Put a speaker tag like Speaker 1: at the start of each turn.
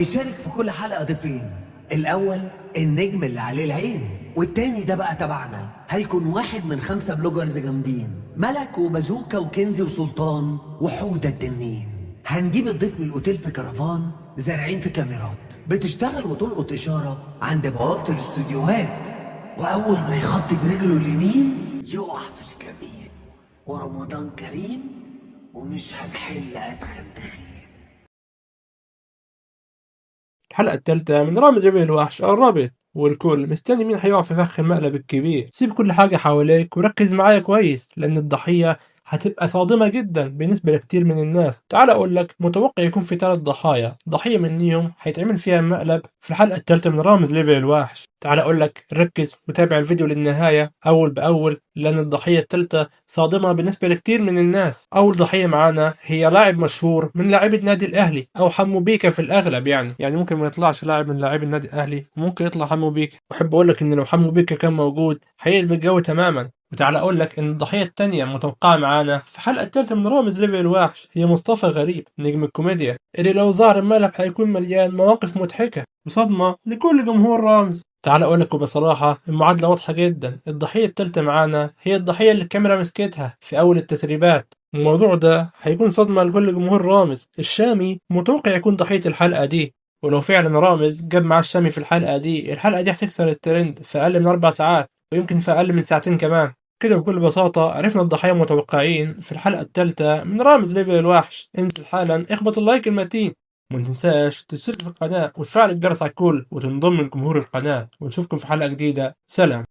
Speaker 1: يشارك في كل حلقة ضيفين. الأول النجم اللي عليه العين، والتاني ده بقى تبعنا هيكون واحد من 5 بلوجرز جامدين، ملك وبازوكا وكنزي وسلطان وحودة التنين. هنجيب الضيف من الأوتيل في كرفان زارعين في كاميرات بتشتغل وتلقط إشارة عند بوابة الاستوديوهات، وأول ما يخطي برجله اليمين يقع في الكمين. ورمضان كريم ومش هنحل أدخل تخين.
Speaker 2: الحلقة الثالثة من رامز جبل الوحش قربت، والكل مستني مين هيقع في فخ المقلب الكبير. سيب كل حاجة حواليك وركز معايا كويس، لأن الضحية هتبقى صادمة جدا بالنسبة لكتير من الناس. تعال أقول لك، متوقع يكون في 3 ضحايا، ضحية منيهم هيتعمل فيها مقلب في الحلقة الثالثة من رامز ليفل الوحش. تعال أقول لك ركز وتابع الفيديو للنهاية أول بأول، لأن الضحية الثالثة صادمة بالنسبة لكتير من الناس. أول ضحية معانا هي لاعب مشهور من لاعبي النادي الأهلي، أو حمو بيكا في الأغلب. يعني ممكن ما يطلعش لاعب من لاعبي النادي الأهلي، وممكن يطلع حمو بيكا. وأحب أقول لك إن لو حمو بيكا كان موجود هيقلب الجو تماما. وتعالى أقول لك إن الضحية التانية متوقعة معانا في الحلقة الثالثة من رامز ليفل الوحش هي مصطفى غريب، نجم الكوميديا اللي لو ظهر الملعب هيكون مليان مواقف مضحكة وصدمة لكل جمهور رامز. تعال أقول لك وبصراحة المعادلة واضحة جدا، الضحية الثالثة معانا هي الضحية اللي الكاميرا مسكتها في أول التسريبات. الموضوع ده هيكون صدمة لكل جمهور رامز. الشامي متوقع يكون ضحية الحلقة دي، ولو فعلا رامز جاب معاه الشامي في الحلقة دي هتكسر الترند في أقل من 4 ساعات، ويمكن في أقل من ساعتين كمان. كده بكل بساطة عرفنا الضحايا المتوقعين في الحلقة الثالثة من رامز ليفل الوحش. انزل حالا اخبط اللايك المتين، وما تنساش تشترك في القناة وتفعل الجرس على الكل وتنضم لجمهور القناة، ونشوفكم في حلقة جديدة. سلام.